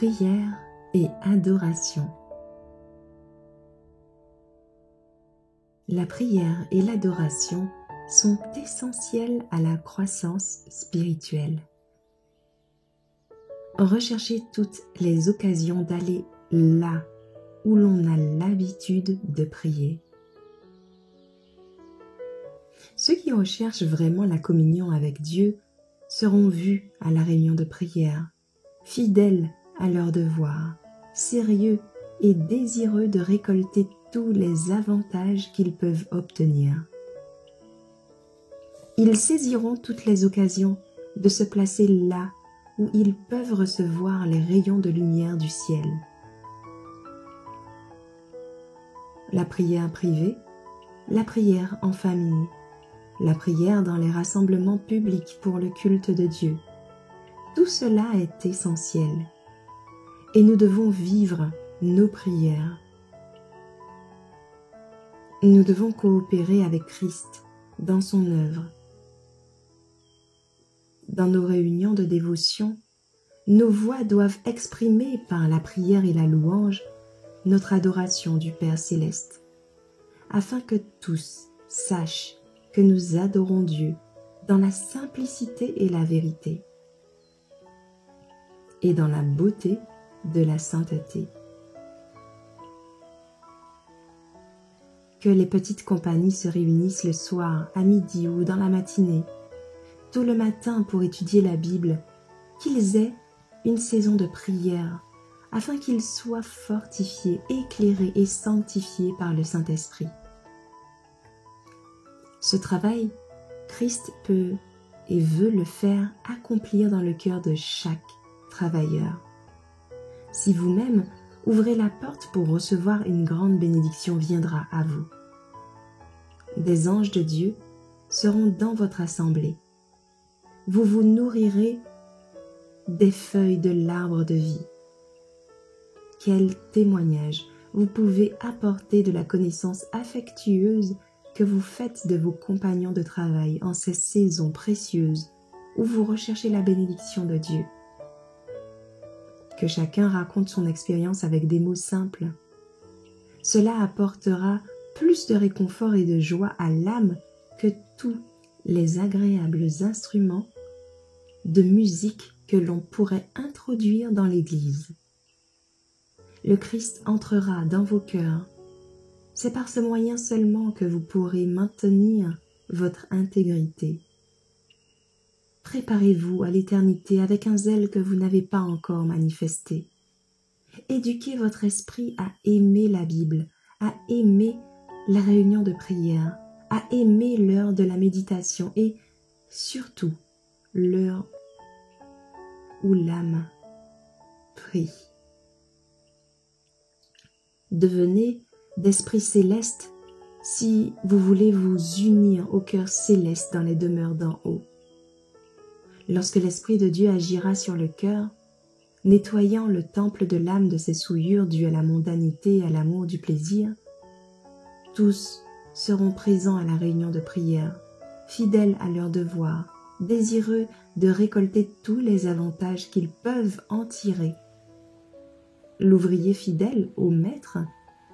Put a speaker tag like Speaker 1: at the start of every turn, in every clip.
Speaker 1: Prière et adoration. La prière et l'adoration sont essentielles à la croissance spirituelle. Recherchez toutes les occasions d'aller là où l'on a l'habitude de prier. Ceux qui recherchent vraiment la communion avec Dieu seront vus à la réunion de prière, fidèles à leurs devoirs, sérieux et désireux de récolter tous les avantages qu'ils peuvent obtenir. Ils saisiront toutes les occasions de se placer là où ils peuvent recevoir les rayons de lumière du ciel. La prière privée, la prière en famille, la prière dans les rassemblements publics pour le culte de Dieu. Tout cela est essentiel et nous devons vivre nos prières. Nous devons coopérer avec Christ dans son œuvre. Dans nos réunions de dévotion, nos voix doivent exprimer par la prière et la louange notre adoration du Père céleste, afin que tous sachent que nous adorons Dieu dans la simplicité et la vérité, et dans la beauté de la sainteté. Que les petites compagnies se réunissent le soir, à midi ou dans la matinée, tôt le matin pour étudier la Bible, qu'ils aient une saison de prière, afin qu'ils soient fortifiés, éclairés et sanctifiés par le Saint-Esprit. Ce travail, Christ peut et veut le faire accomplir dans le cœur de chaque travailleur. Si vous-même ouvrez la porte pour recevoir, une grande bénédiction viendra à vous. Des anges de Dieu seront dans votre assemblée. Vous vous nourrirez des feuilles de l'arbre de vie. Quel témoignage vous pouvez apporter de la connaissance affectueuse que vous faites de vos compagnons de travail en ces saisons précieuses où vous recherchez la bénédiction de Dieu. Que chacun raconte son expérience avec des mots simples. Cela apportera plus de réconfort et de joie à l'âme que tous les agréables instruments de musique que l'on pourrait introduire dans l'Église. Le Christ entrera dans vos cœurs. C'est par ce moyen seulement que vous pourrez maintenir votre intégrité. Préparez-vous à l'éternité avec un zèle que vous n'avez pas encore manifesté. Éduquez votre esprit à aimer la Bible, à aimer la réunion de prière, à aimer l'heure de la méditation et surtout l'heure où l'âme prie. Devenez d'esprit céleste si vous voulez vous unir au cœur céleste dans les demeures d'en haut. Lorsque l'Esprit de Dieu agira sur le cœur, nettoyant le temple de l'âme de ses souillures dues à la mondanité et à l'amour du plaisir, tous seront présents à la réunion de prière, fidèles à leur devoir, désireux de récolter tous les avantages qu'ils peuvent en tirer. L'ouvrier fidèle au maître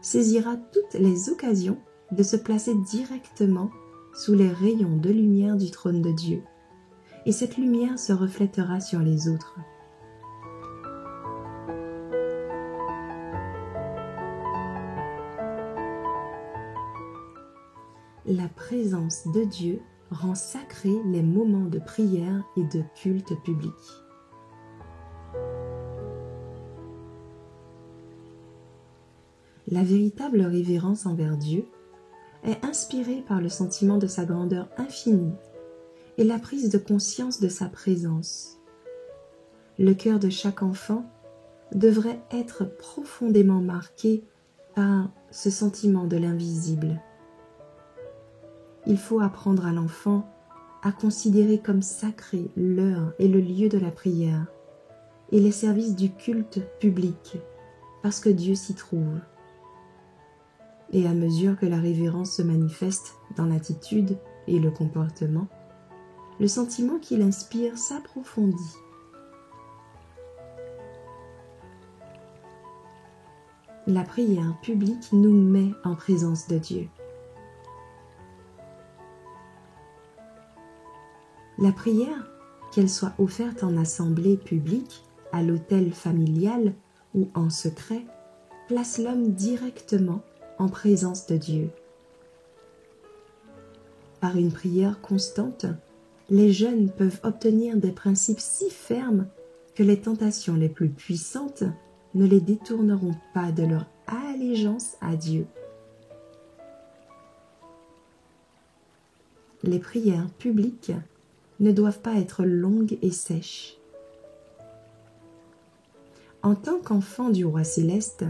Speaker 1: saisira toutes les occasions de se placer directement sous les rayons de lumière du trône de Dieu, et cette lumière se reflètera sur les autres. La présence de Dieu rend sacrés les moments de prière et de culte public. La véritable révérence envers Dieu est inspirée par le sentiment de sa grandeur infinie et la prise de conscience de sa présence. Le cœur de chaque enfant devrait être profondément marqué par ce sentiment de l'invisible. Il faut apprendre à l'enfant à considérer comme sacré l'heure et le lieu de la prière et les services du culte public, parce que Dieu s'y trouve. Et à mesure que la révérence se manifeste dans l'attitude et le comportement, le sentiment qu'il inspire s'approfondit. La prière publique nous met en présence de Dieu. La prière, qu'elle soit offerte en assemblée publique, à l'autel familial ou en secret, place l'homme directement en présence de Dieu. Par une prière constante, les jeunes peuvent obtenir des principes si fermes que les tentations les plus puissantes ne les détourneront pas de leur allégeance à Dieu. Les prières publiques ne doivent pas être longues et sèches. En tant qu'enfant du roi céleste,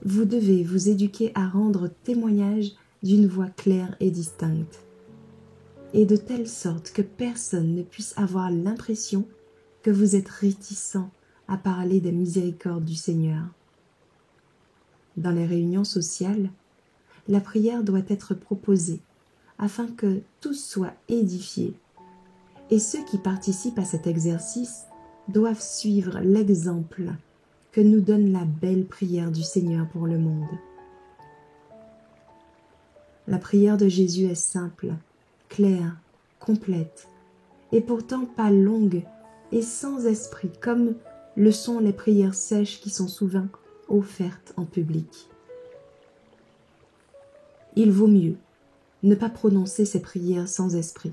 Speaker 1: vous devez vous éduquer à rendre témoignage d'une voix claire et distincte, et de telle sorte que personne ne puisse avoir l'impression que vous êtes réticent à parler des miséricordes du Seigneur. Dans les réunions sociales, la prière doit être proposée afin que tous soient édifiés, et ceux qui participent à cet exercice doivent suivre l'exemple que nous donne la belle prière du Seigneur pour le monde. La prière de Jésus est simple, claire, complète, et pourtant pas longue et sans esprit comme le sont les prières sèches qui sont souvent offertes en public. Il vaut mieux ne pas prononcer ces prières sans esprit,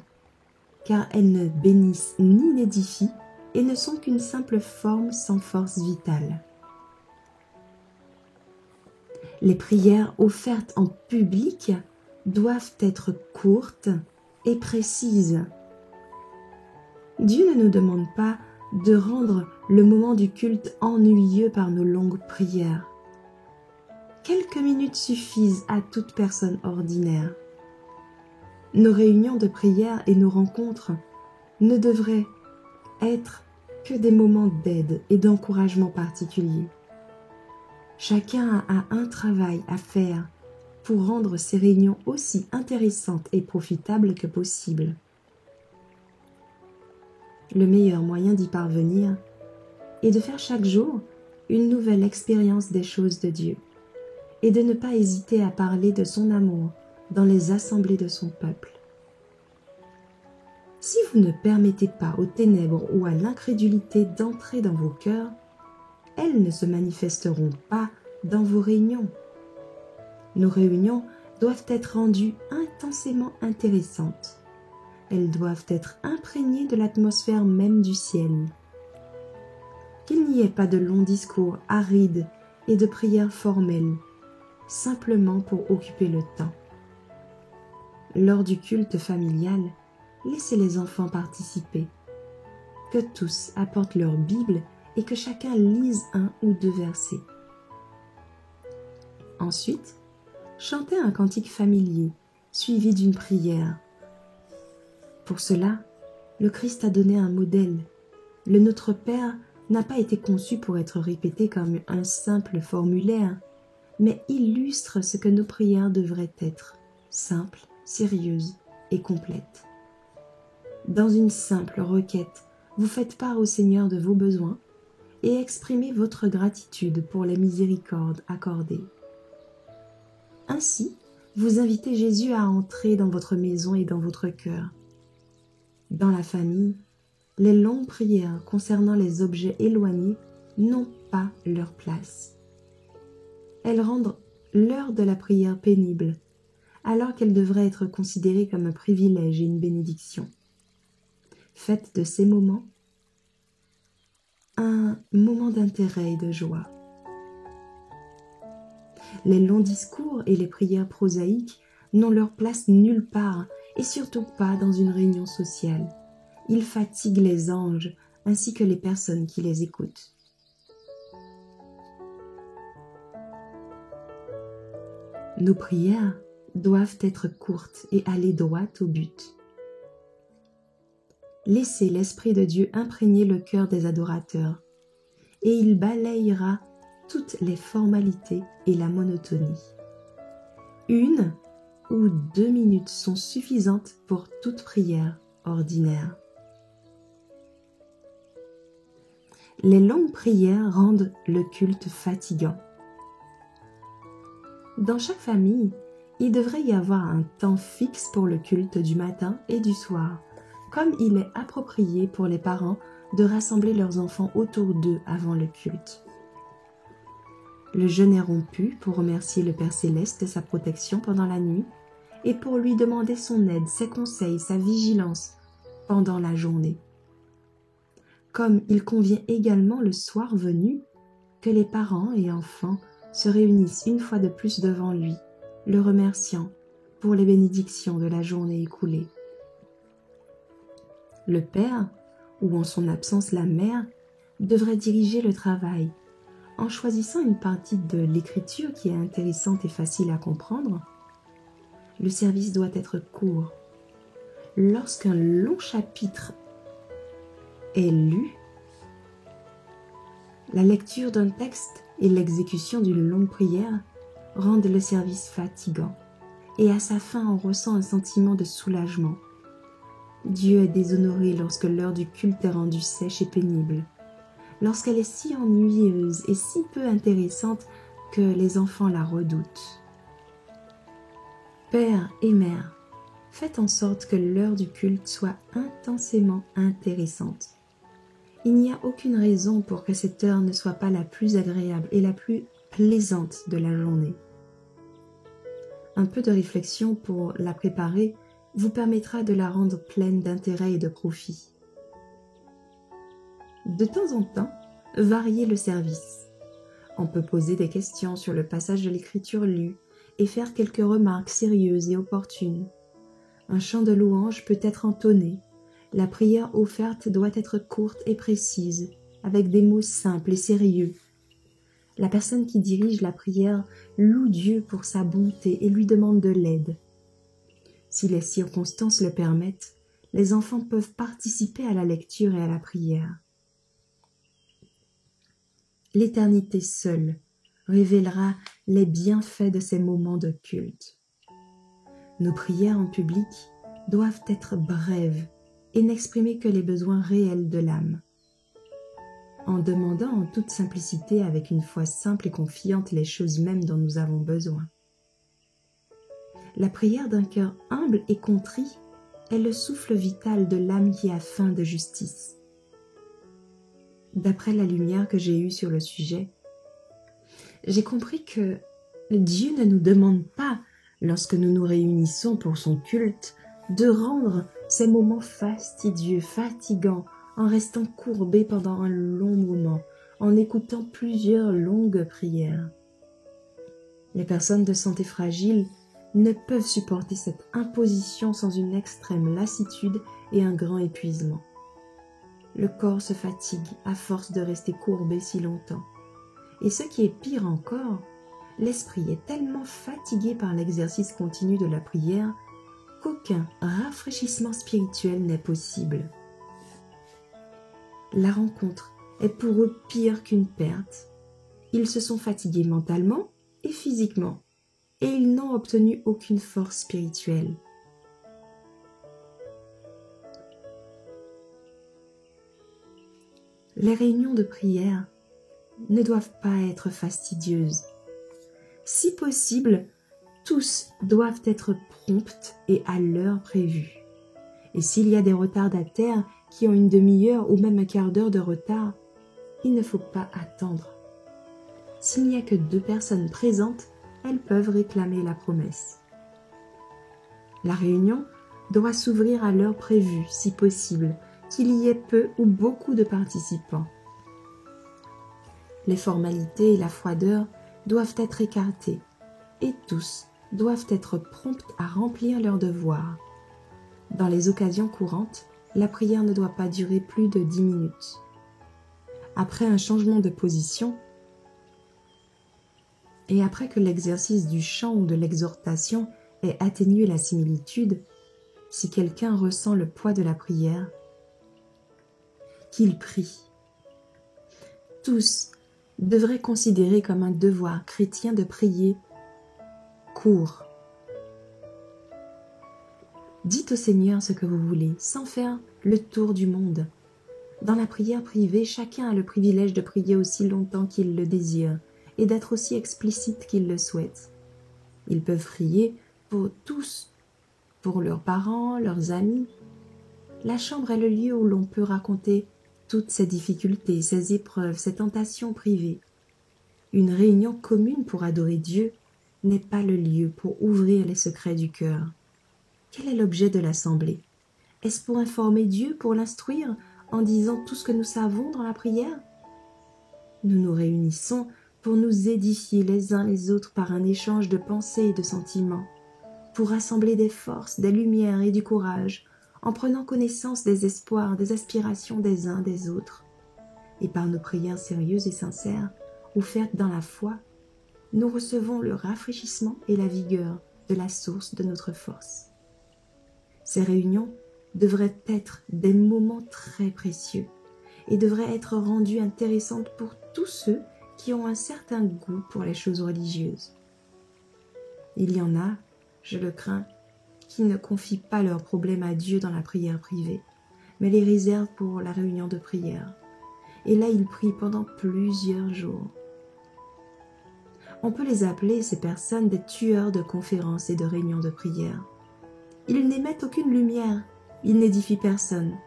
Speaker 1: car elles ne bénissent ni n'édifient et ne sont qu'une simple forme sans force vitale. Les prières offertes en public doivent être courtes et précises. Dieu ne nous demande pas de rendre le moment du culte ennuyeux par nos longues prières. Quelques minutes suffisent à toute personne ordinaire. Nos réunions de prière et nos rencontres ne devraient être que des moments d'aide et d'encouragement particuliers. Chacun a un travail à faire pour rendre ces réunions aussi intéressantes et profitables que possible. Le meilleur moyen d'y parvenir est de faire chaque jour une nouvelle expérience des choses de Dieu et de ne pas hésiter à parler de son amour dans les assemblées de son peuple. Si vous ne permettez pas aux ténèbres ou à l'incrédulité d'entrer dans vos cœurs, elles ne se manifesteront pas dans vos réunions. Nos réunions doivent être rendues intensément intéressantes. Elles doivent être imprégnées de l'atmosphère même du ciel. Qu'il n'y ait pas de longs discours arides et de prières formelles, simplement pour occuper le temps. Lors du culte familial, laissez les enfants participer. Que tous apportent leur Bible et que chacun lise un ou deux versets. Ensuite, chantez un cantique familier, suivi d'une prière. Pour cela, le Christ a donné un modèle. Le Notre Père n'a pas été conçu pour être répété comme un simple formulaire, mais illustre ce que nos prières devraient être, simples, sérieuses et complètes. Dans une simple requête, vous faites part au Seigneur de vos besoins et exprimez votre gratitude pour les miséricordes accordées. Ainsi, vous invitez Jésus à entrer dans votre maison et dans votre cœur. Dans la famille, les longues prières concernant les objets éloignés n'ont pas leur place. Elles rendent l'heure de la prière pénible, alors qu'elle devrait être considérée comme un privilège et une bénédiction. Faites de ces moments un moment d'intérêt et de joie. Les longs discours et les prières prosaïques n'ont leur place nulle part et surtout pas dans une réunion sociale. Ils fatiguent les anges ainsi que les personnes qui les écoutent. Nos prières doivent être courtes et aller droit au but. Laissez l'Esprit de Dieu imprégner le cœur des adorateurs et il balayera toutes les formalités et la monotonie. 1 ou 2 minutes sont suffisantes pour toute prière ordinaire. Les longues prières rendent le culte fatigant. Dans chaque famille, il devrait y avoir un temps fixe pour le culte du matin et du soir, comme il est approprié pour les parents de rassembler leurs enfants autour d'eux avant le culte. Le jeûne est rompu pour remercier le Père Céleste de sa protection pendant la nuit et pour lui demander son aide, ses conseils, sa vigilance pendant la journée. Comme il convient également le soir venu que les parents et enfants se réunissent une fois de plus devant lui, le remerciant pour les bénédictions de la journée écoulée. Le père, ou en son absence la mère, devrait diriger le travail. En choisissant une partie de l'écriture qui est intéressante et facile à comprendre, le service doit être court. Lorsqu'un long chapitre est lu, la lecture d'un texte et l'exécution d'une longue prière rendent le service fatigant, et à sa fin on ressent un sentiment de soulagement. Dieu est déshonoré lorsque l'heure du culte est rendue sèche et pénible, lorsqu'elle est si ennuyeuse et si peu intéressante que les enfants la redoutent. Père et mère, faites en sorte que l'heure du culte soit intensément intéressante. Il n'y a aucune raison pour que cette heure ne soit pas la plus agréable et la plus plaisante de la journée. Un peu de réflexion pour la préparer vous permettra de la rendre pleine d'intérêt et de profit. De temps en temps, variez le service. On peut poser des questions sur le passage de l'écriture lu et faire quelques remarques sérieuses et opportunes. Un chant de louange peut être entonné. La prière offerte doit être courte et précise, avec des mots simples et sérieux. La personne qui dirige la prière loue Dieu pour sa bonté et lui demande de l'aide. Si les circonstances le permettent, les enfants peuvent participer à la lecture et à la prière. L'éternité seule révélera les bienfaits de ces moments de culte. Nos prières en public doivent être brèves et n'exprimer que les besoins réels de l'âme. En demandant en toute simplicité, avec une foi simple et confiante, les choses mêmes dont nous avons besoin. La prière d'un cœur humble et contrit est le souffle vital de l'âme qui a faim de justice. D'après la lumière que j'ai eue sur le sujet, j'ai compris que Dieu ne nous demande pas, lorsque nous nous réunissons pour son culte, de rendre ces moments fastidieux, fatigants, en restant courbés pendant un long moment, en écoutant plusieurs longues prières. Les personnes de santé fragile ne peuvent supporter cette imposition sans une extrême lassitude et un grand épuisement. Le corps se fatigue à force de rester courbé si longtemps. Et ce qui est pire encore, l'esprit est tellement fatigué par l'exercice continu de la prière qu'aucun rafraîchissement spirituel n'est possible. La rencontre est pour eux pire qu'une perte. Ils se sont fatigués mentalement et physiquement, et ils n'ont obtenu aucune force spirituelle. Les réunions de prière ne doivent pas être fastidieuses. Si possible, tous doivent être promptes et à l'heure prévue. Et s'il y a des retardataires qui ont une demi-heure ou même un quart d'heure de retard, il ne faut pas attendre. S'il n'y a que 2 personnes présentes, elles peuvent réclamer la promesse. La réunion doit s'ouvrir à l'heure prévue, si possible, qu'il y ait peu ou beaucoup de participants. Les formalités et la froideur doivent être écartées et tous doivent être prompts à remplir leurs devoirs. Dans les occasions courantes, la prière ne doit pas durer plus de 10 minutes. Après un changement de position et après que l'exercice du chant ou de l'exhortation ait atténué la similitude, si quelqu'un ressent le poids de la prière, qu'il prie. Tous devraient considérer comme un devoir chrétien de prier court. Dites au Seigneur ce que vous voulez, sans faire le tour du monde. Dans la prière privée, chacun a le privilège de prier aussi longtemps qu'il le désire et d'être aussi explicite qu'il le souhaite. Ils peuvent prier pour tous, pour leurs parents, leurs amis. La chambre est le lieu où l'on peut raconter toutes ses difficultés, ses épreuves, ses tentations privées. Une réunion commune pour adorer Dieu n'est pas le lieu pour ouvrir les secrets du cœur. Quel est l'objet de l'assemblée? Est-ce pour informer Dieu, pour l'instruire, en disant tout ce que nous savons dans la prière? Nous nous réunissons pour nous édifier les uns les autres par un échange de pensées et de sentiments, pour rassembler des forces, des lumières et du courage, en prenant connaissance des espoirs, des aspirations des uns des autres. Et par nos prières sérieuses et sincères, offertes dans la foi, nous recevons le rafraîchissement et la vigueur de la source de notre force. Ces réunions devraient être des moments très précieux et devraient être rendues intéressantes pour tous ceux qui ont un certain goût pour les choses religieuses. Il y en a, je le crains, qui ne confient pas leurs problèmes à Dieu dans la prière privée, mais les réservent pour la réunion de prière. Et là, ils prient pendant plusieurs jours. On peut les appeler, ces personnes, des tueurs de conférences et de réunions de prière. Ils n'émettent aucune lumière, ils n'édifient personne.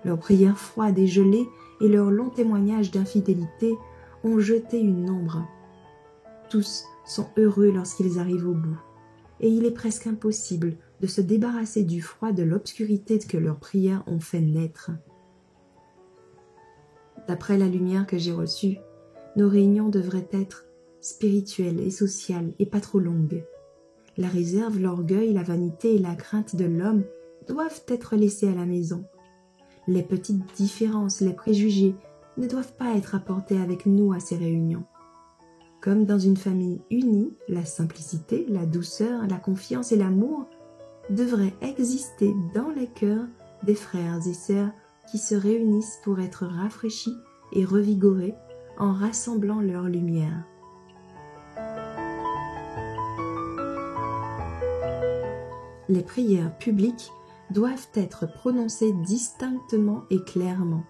Speaker 1: Leurs prières froides et gelées et leurs longs témoignages d'infidélité ont jeté une ombre. Tous sont heureux lorsqu'ils arrivent au bout, et il est presque impossible de se débarrasser du froid de l'obscurité que leurs prières ont fait naître. D'après la lumière que j'ai reçue, nos réunions devraient être spirituelles et sociales et pas trop longues. La réserve, l'orgueil, la vanité et la crainte de l'homme doivent être laissés à la maison. Les petites différences, les préjugés ne doivent pas être apportés avec nous à ces réunions. Comme dans une famille unie, la simplicité, la douceur, la confiance et l'amour devraient exister dans les cœurs des frères et sœurs qui se réunissent pour être rafraîchis et revigorés en rassemblant leur lumière. Les prières publiques doivent être prononcées distinctement et clairement.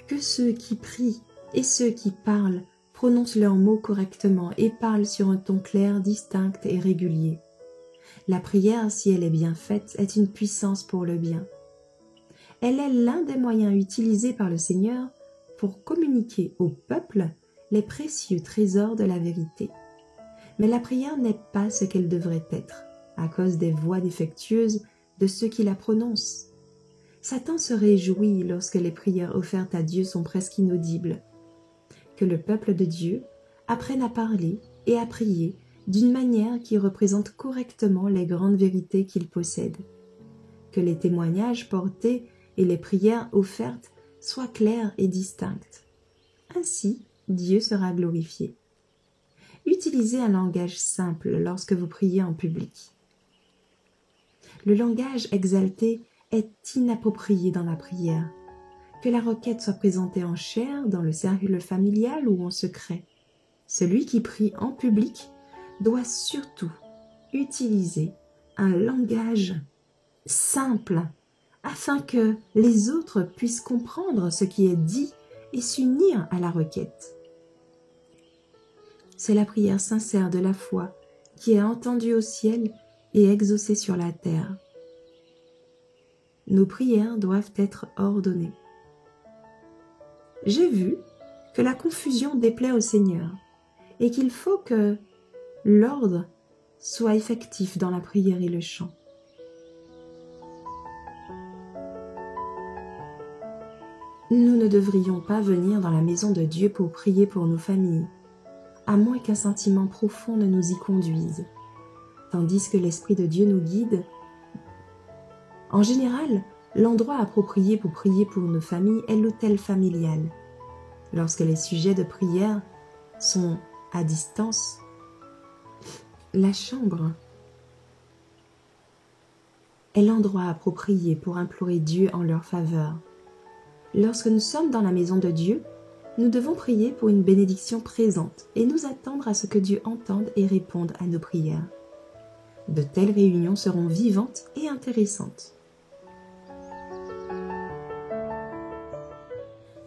Speaker 1: Que ceux qui prient et ceux qui parlent prononcent leurs mots correctement et parlent sur un ton clair, distinct et régulier. La prière, si elle est bien faite, est une puissance pour le bien. Elle est l'un des moyens utilisés par le Seigneur pour communiquer au peuple les précieux trésors de la vérité. Mais la prière n'est pas ce qu'elle devrait être, à cause des voix défectueuses de ceux qui la prononcent. Satan se réjouit lorsque les prières offertes à Dieu sont presque inaudibles. Que le peuple de Dieu apprenne à parler et à prier d'une manière qui représente correctement les grandes vérités qu'il possède. Que les témoignages portés et les prières offertes soient clairs et distinctes. Ainsi, Dieu sera glorifié. Utilisez un langage simple lorsque vous priez en public. Le langage exalté est inapproprié dans la prière. Que la requête soit présentée en chair, dans le cercle familial ou en secret. Celui qui prie en public doit surtout utiliser un langage simple afin que les autres puissent comprendre ce qui est dit et s'unir à la requête. C'est la prière sincère de la foi qui est entendue au ciel et exaucée sur la terre. Nos prières doivent être ordonnées. J'ai vu que la confusion déplaît au Seigneur et qu'il faut que l'ordre soit effectif dans la prière et le chant. Nous ne devrions pas venir dans la maison de Dieu pour prier pour nos familles, à moins qu'un sentiment profond ne nous y conduise, tandis que l'Esprit de Dieu nous guide. En général, l'endroit approprié pour prier pour nos familles est l'autel familial. Lorsque les sujets de prière sont à distance, la chambre est l'endroit approprié pour implorer Dieu en leur faveur. Lorsque nous sommes dans la maison de Dieu, nous devons prier pour une bénédiction présente et nous attendre à ce que Dieu entende et réponde à nos prières. De telles réunions seront vivantes et intéressantes.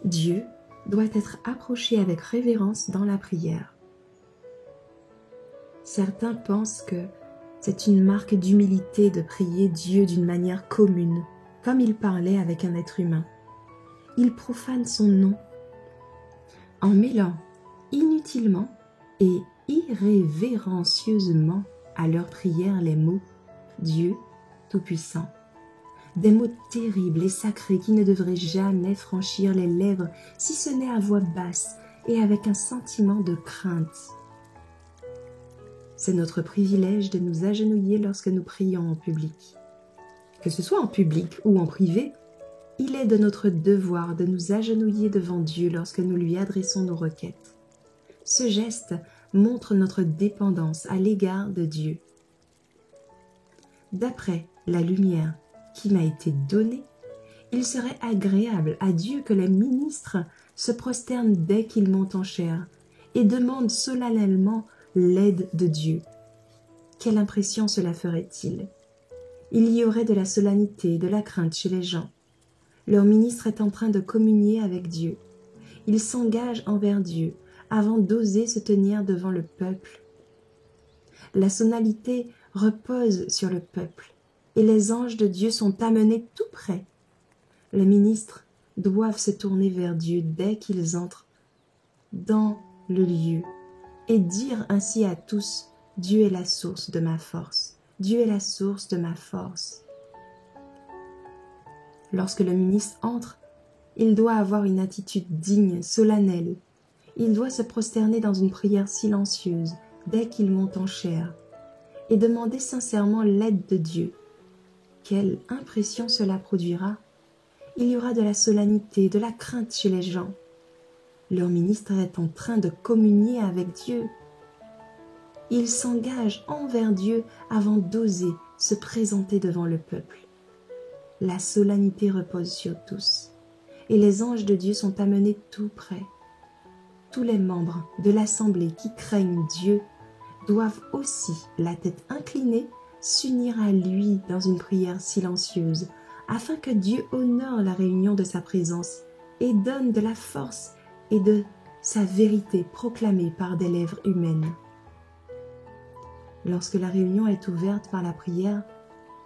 Speaker 1: Dieu doit être approché avec révérence dans la prière. Certains pensent que c'est une marque d'humilité de prier Dieu d'une manière commune, comme il parlait avec un être humain. Ils profanent son nom en mêlant inutilement et irrévérencieusement à leur prière les mots « Dieu Tout-Puissant ». Des mots terribles et sacrés qui ne devraient jamais franchir les lèvres si ce n'est à voix basse et avec un sentiment de crainte. C'est notre privilège de nous agenouiller lorsque nous prions en public. Que ce soit en public ou en privé, il est de notre devoir de nous agenouiller devant Dieu lorsque nous lui adressons nos requêtes. Ce geste montre notre dépendance à l'égard de Dieu. D'après la lumière qui m'a été donnée, il serait agréable à Dieu que les ministres se prosternent dès qu'ils montent en chair et demandent solennellement l'aide de Dieu. Quelle impression cela ferait-il? Il y aurait de la solennité, de la crainte chez les gens. Leur ministre est en train de communier avec Dieu. Il s'engage envers Dieu avant d'oser se tenir devant le peuple. La solennité repose sur le peuple et les anges de Dieu sont amenés tout près. Les ministres doivent se tourner vers Dieu dès qu'ils entrent dans le lieu et dire ainsi à tous: Dieu est la source de ma force. Dieu est la source de ma force. Lorsque le ministre entre, il doit avoir une attitude digne, solennelle. Il doit se prosterner dans une prière silencieuse dès qu'il monte en chair et demander sincèrement l'aide de Dieu. Quelle impression cela produira! Il y aura de la solennité, de la crainte chez les gens. Leur ministre est en train de communier avec Dieu. Il s'engage envers Dieu avant d'oser se présenter devant le peuple. La solennité repose sur tous, et les anges de Dieu sont amenés tout près. Tous les membres de l'assemblée qui craignent Dieu doivent aussi, la tête inclinée, s'unir à lui dans une prière silencieuse, afin que Dieu honore la réunion de sa présence et donne de la force et de sa vérité proclamée par des lèvres humaines. Lorsque la réunion est ouverte par la prière,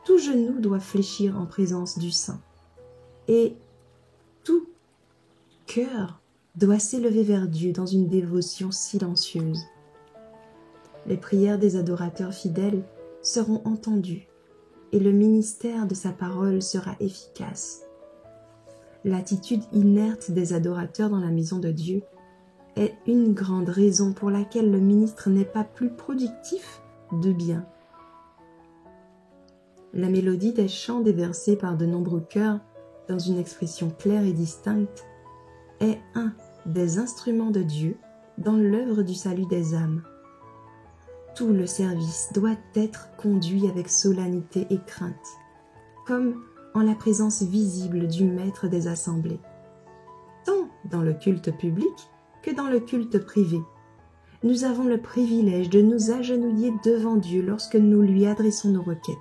Speaker 1: tout genou doit fléchir en présence du Saint, et tout cœur doit s'élever vers Dieu dans une dévotion silencieuse. Les prières des adorateurs fidèles seront entendues, et le ministère de sa parole sera efficace. L'attitude inerte des adorateurs dans la maison de Dieu est une grande raison pour laquelle le ministre n'est pas plus productif de bien. La mélodie des chants déversés par de nombreux chœurs dans une expression claire et distincte est un des instruments de Dieu dans l'œuvre du salut des âmes. Tout le service doit être conduit avec solennité et crainte, comme en la présence visible du maître des assemblées, tant dans le culte public que dans le culte privé. Nous avons le privilège de nous agenouiller devant Dieu lorsque nous lui adressons nos requêtes.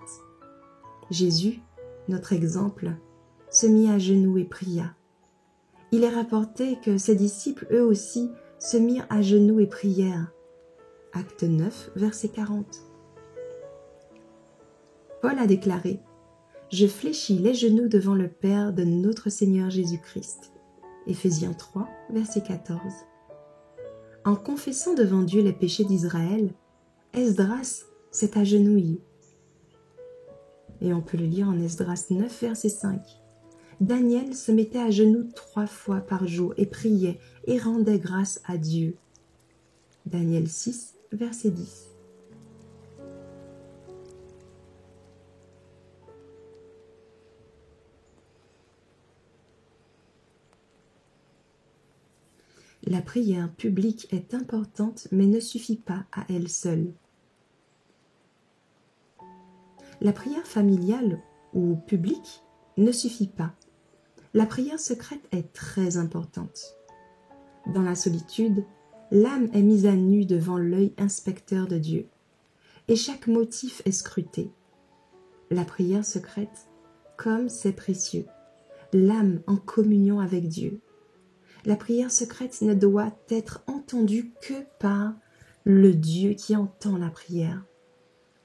Speaker 1: Jésus, notre exemple, se mit à genoux et pria. Il est rapporté que ses disciples, eux aussi, se mirent à genoux et prièrent. Acte 9, verset 40. Paul a déclaré: « Je fléchis les genoux devant le Père de notre Seigneur Jésus-Christ. » Éphésiens 3, verset 14. En confessant devant Dieu les péchés d'Israël, Esdras s'est agenouillé. Et on peut le lire en Esdras 9, verset 5. Daniel se mettait à genoux 3 fois par jour et priait et rendait grâce à Dieu. Daniel 6, verset 10. La prière publique est importante mais ne suffit pas à elle seule. La prière familiale ou publique ne suffit pas. La prière secrète est très importante. Dans la solitude, l'âme est mise à nu devant l'œil inspecteur de Dieu, et chaque motif est scruté. La prière secrète, comme c'est précieux, l'âme en communion avec Dieu. La prière secrète ne doit être entendue que par le Dieu qui entend la prière.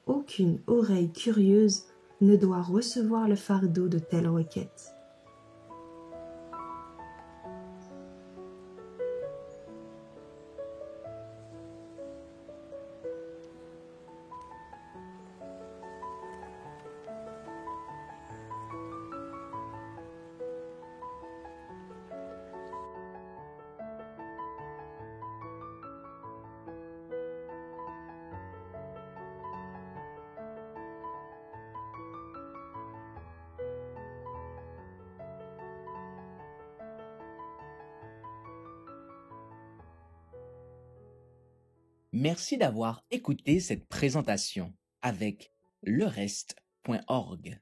Speaker 1: Aucune oreille curieuse ne doit recevoir le fardeau de telles requêtes.
Speaker 2: Merci d'avoir écouté cette présentation avec lereste.org.